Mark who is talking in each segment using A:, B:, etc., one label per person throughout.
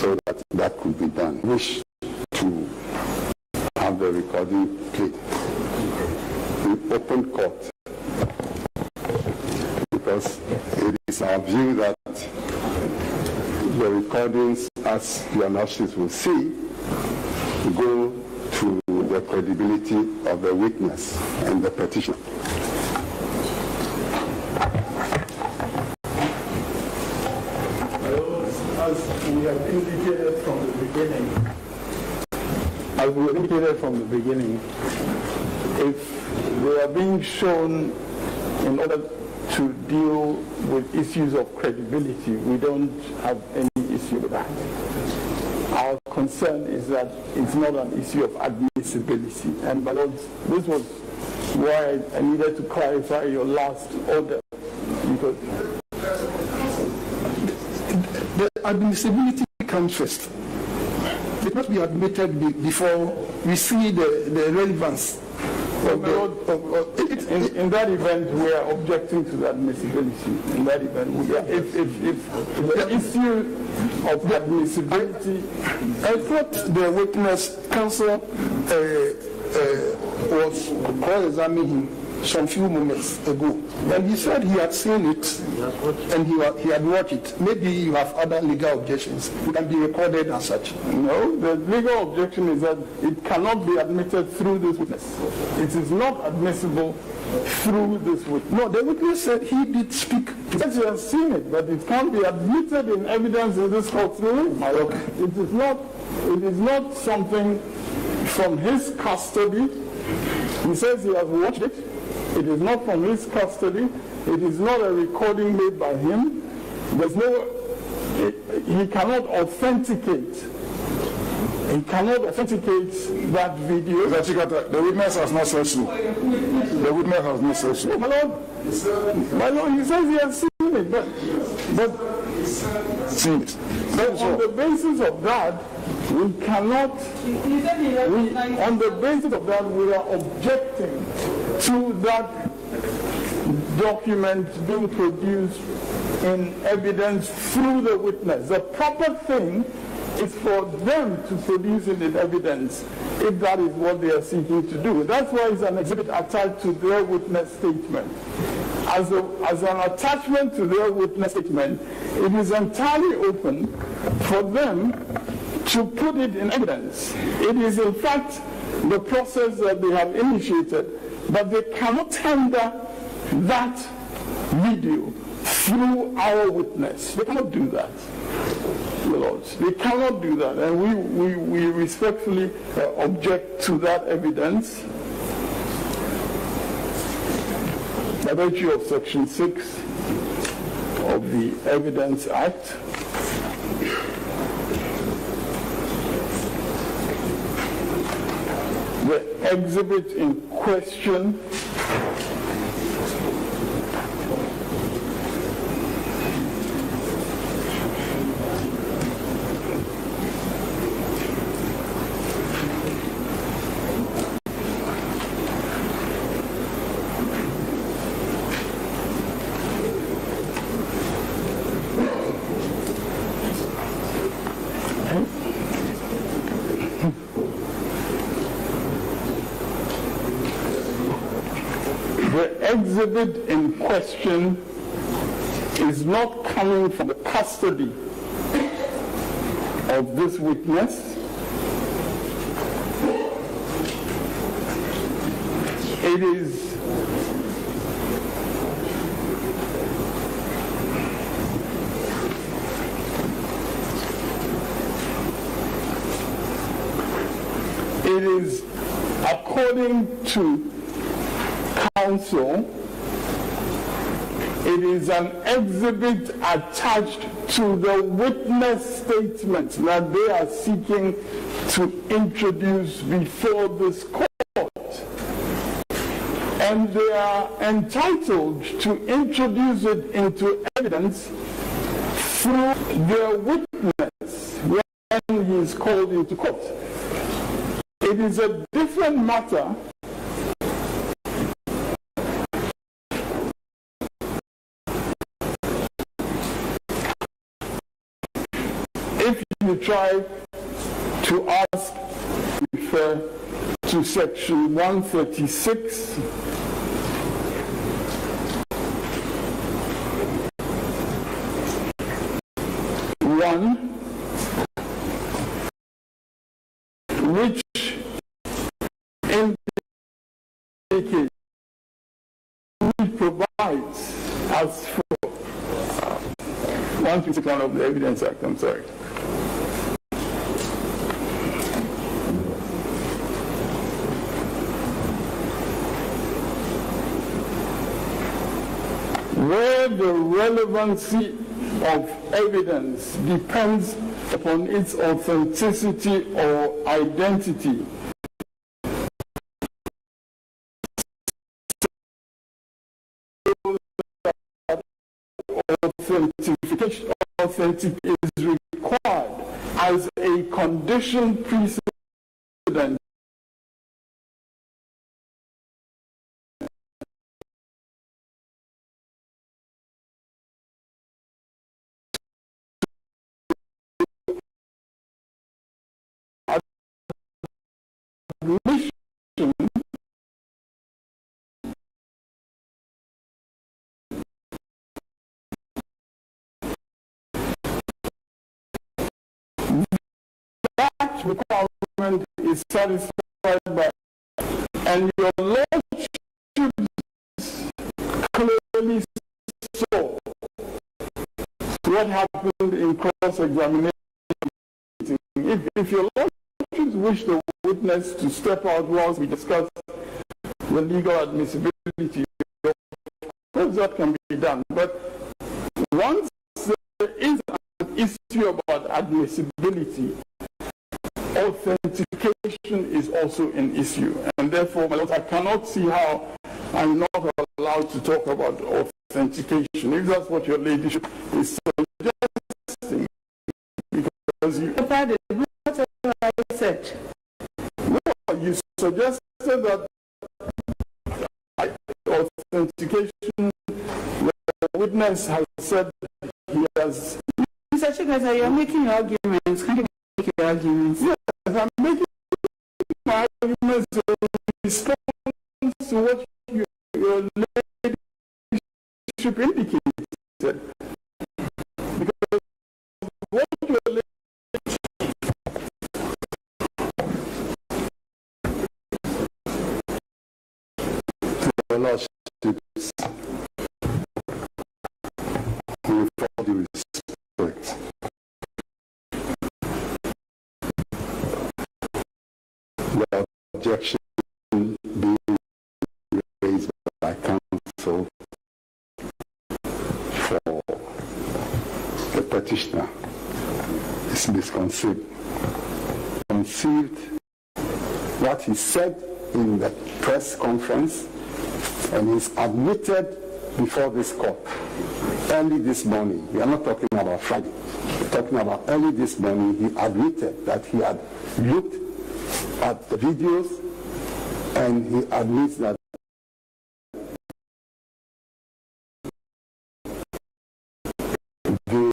A: so that that could be done. Wish to have the recording played in open court, because it is our view that the recordings, as your lordships will see, go to the credibility of the witness and the petition.
B: As we have indicated from the beginning, if they are being shown in order to deal with issues of credibility, we don't have any issue with that. Our concern is that it's not an issue of admissibility. And my lords, this was why I needed to clarify your last order, because
C: the admissibility comes first. It must be admitted before we see the relevance.
B: In that event, we are objecting to the admissibility. In that event, if the issue of admissibility,
C: I thought the witness counsel was cross-examining him some few moments ago, and he said he had seen it and he had watched it. Maybe you have other legal objections. It can be recorded as such.
B: No, the legal objection is that it cannot be admitted through this witness. It is not admissible through this witness.
C: No, the witness said he did speak.
B: He said he has seen it, but it can't be admitted in evidence in this courtroom. It is not something from his custody. He says he has watched it. It is not from his custody. It is not a recording made by him. He cannot authenticate. He cannot authenticate that video.
C: The witness has not said so. The witness has not said so.
B: My Lord, he says he has seen it, but on the basis of that, we cannot. On the basis of that, we are objecting to that document being produced in evidence through the witness. The proper thing is for them to produce it in evidence if that is what they are seeking to do. That's why it's an exhibit attached to their witness statement. As an attachment to their witness statement, it is entirely open for them to put it in evidence. It is in fact the process that they have initiated, but they cannot tender that video through our witness. They cannot do that, my lords. They cannot do that, and we respectfully object to that evidence by virtue of Section 6 of the Evidence Act. The exhibit in question is not coming from the custody of this witness. It is according to counsel, it is an exhibit attached to the witness statement that they are seeking to introduce before this court. And they are entitled to introduce it into evidence through their witness when he is called into court. It is a different matter if you try to ask, refer to section 136, which indicates, which provides as for 151 of the Evidence Act, I'm sorry. Where the relevancy of evidence depends upon its authenticity or identity, authentic is required as a condition precedent admission requirement is satisfied by, and your lordship clearly saw what happened in cross-examination. If your lordship wish the witness to step out whilst we discuss the legal admissibility, of course that can be done. But once there is an issue about admissibility, authentication is also an issue, and therefore, my Lord, I cannot see how I'm not allowed to talk about authentication, if that's what your ladyship is suggesting, because you...
D: Whatever I said.
B: No, you suggested that authentication, the witness has said he has...
D: Mr. Chikasa, you're making your arguments. Can you make your arguments?
B: Yes, I'm making my arguments in response to what your ladyship indicated. Because what your
A: lordship, with all due respect, the objection being raised by counsel for the petitioner is misconceived. Conceived what he said in the press conference, and he's admitted before this court early this morning. We are not talking about Friday. We're talking about early this morning. He admitted that he had looked at the videos, and he admits that the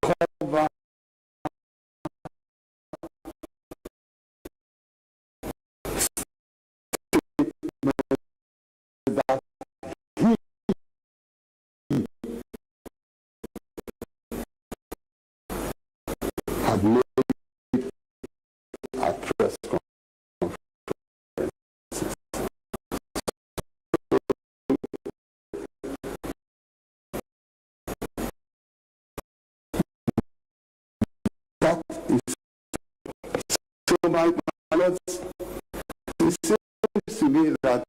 A: cover that he had made at press conferences. That is so, my lords, it seems to me that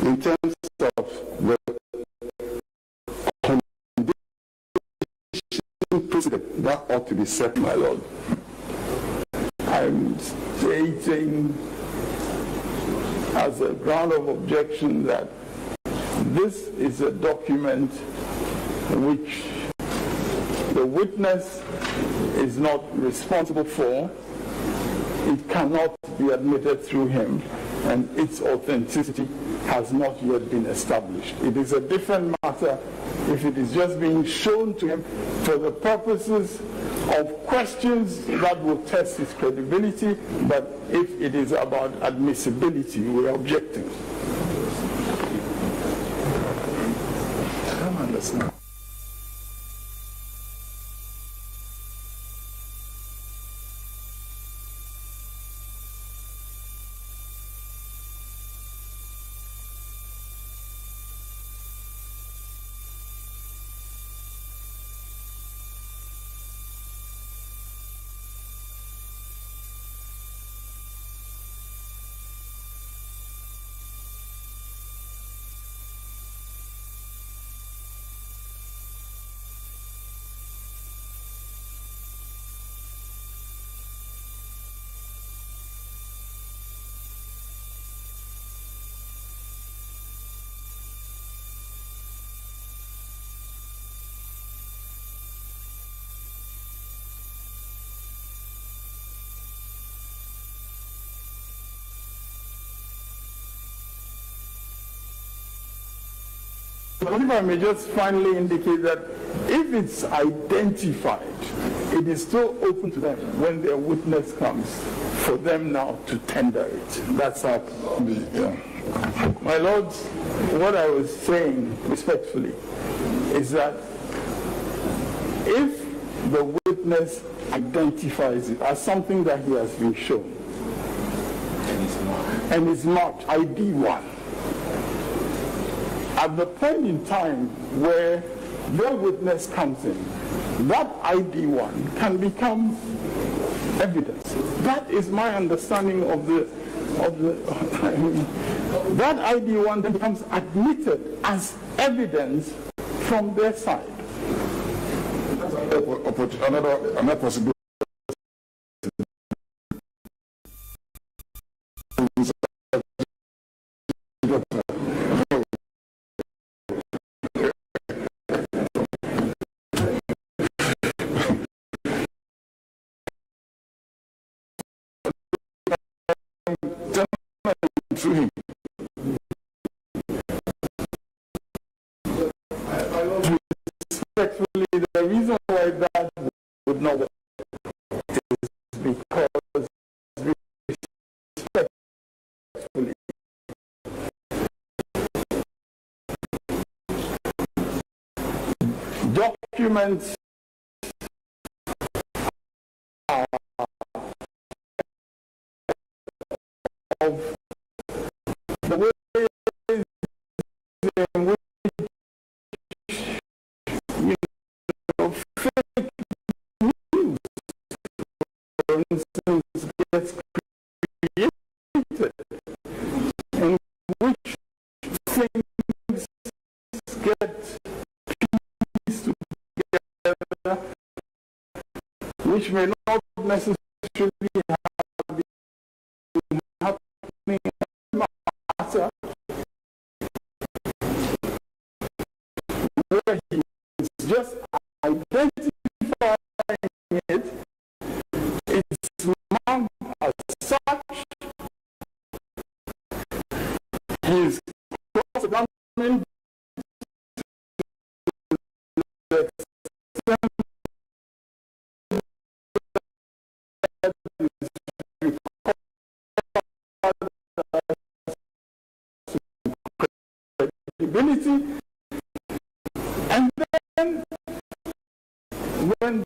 A: in terms of the condition precedent, that ought to be set, my lord. I'm stating as a ground of objection that this is a document which the witness is not responsible for. It cannot be admitted through him, and its authenticity
B: has not yet been established. It is a different matter if it is just being shown to him for the purposes of questions that will test his credibility, but if it is about admissibility, we are objecting. I don't understand. But if I may just finally indicate that if it's identified, it is still open to them when their witness comes for them now to tender it. That's how. My lords, what I was saying respectfully is that if the witness identifies it as something that he has been shown and is marked ID1, at the point in time where their witness comes in, that ID1 can become evidence. That is my understanding of that ID1 then becomes admitted as evidence from their side.
A: Another possibility.
B: Through him. Respectfully, the reason why that would not work is because respectfully, documents are of the way in which, fake news, for instance, gets created, in which things get pieced together, which may not necessarily have been happening where he is just identifying it, it's marked as such, he's cross-examined to the extent that is credibility, and then when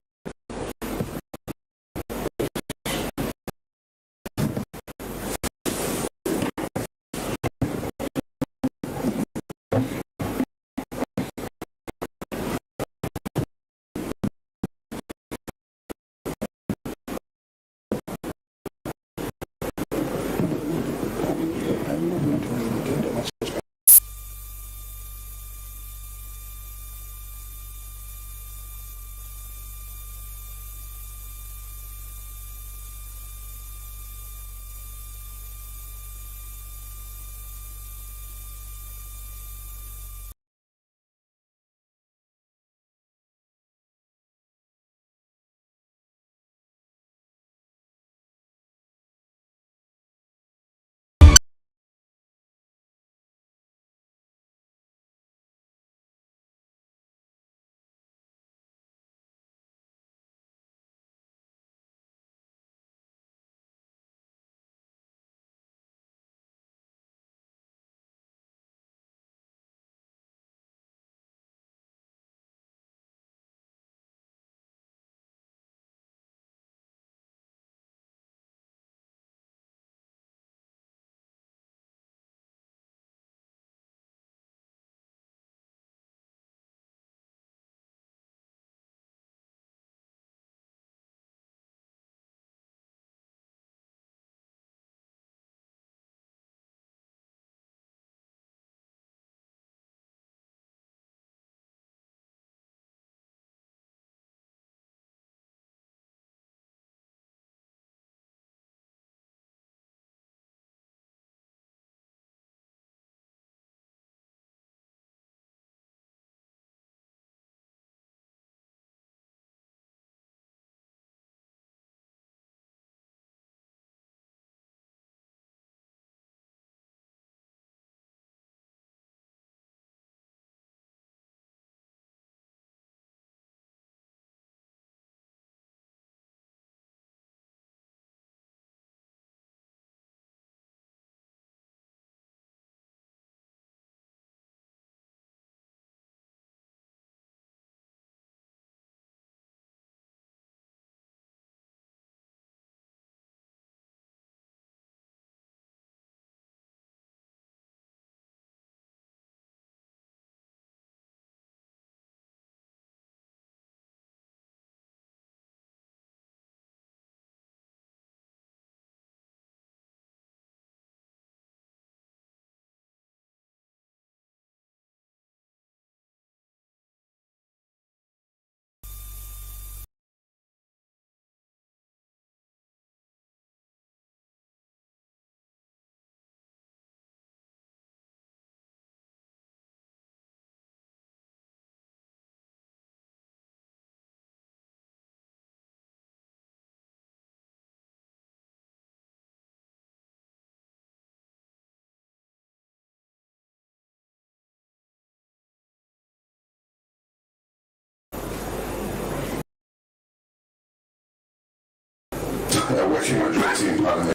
E: a working majority in Parliament.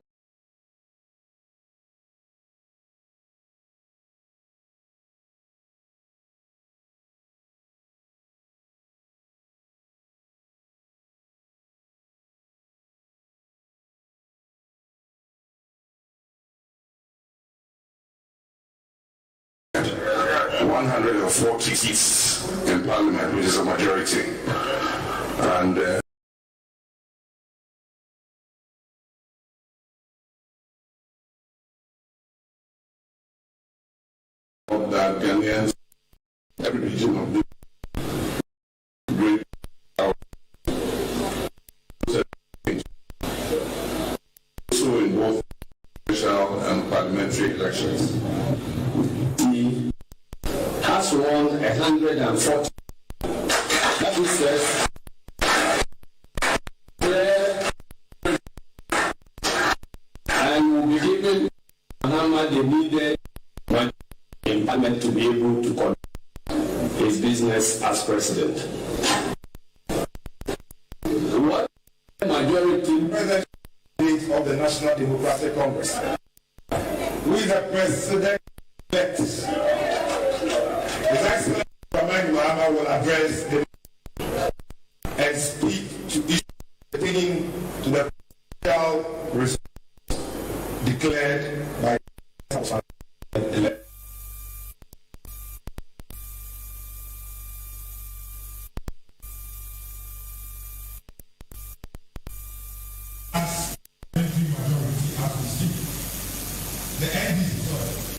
E: .140 seats in Parliament, which is a majority, and that Ghanaians, every region of the great also in both presidential and parliamentary elections.
F: He has won 140. That says and will be given Muhammad the needed money in Parliament to be able to conduct his business as president. What majority
E: of the National Democratic Congress, who is the president-elect, His Excellency Muhammad will address the and speak to issues pertaining to the political results declared by the NDC,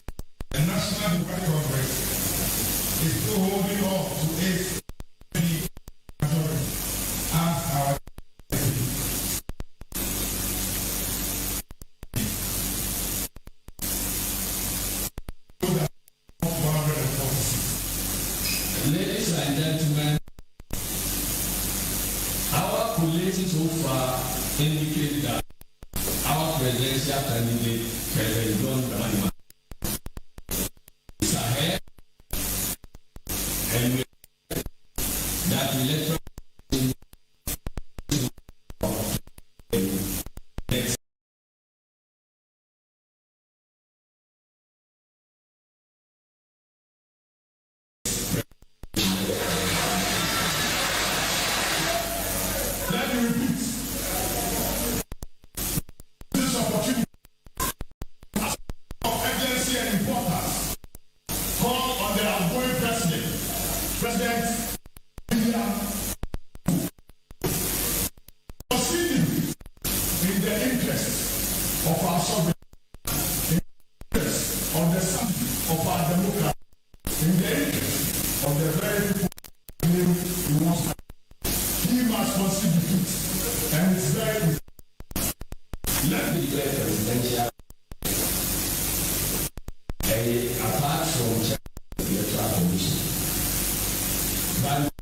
E: the National Democratic Congress, is still holding on to its majority as our
F: Ladies and gentlemen, our collating so far indicate that our presidential candidate, President John Dramani, is ahead, and that electoral
E: Let me repeat. This opportunity of urgency and importance call on the outgoing President William, proceeding in the interest of our sovereignty, in the interest of the son of our democracy, in the interest of the very people who wants to. He must concede defeat, and it's very important.
F: let me declare presidential apart from the electoral commission. But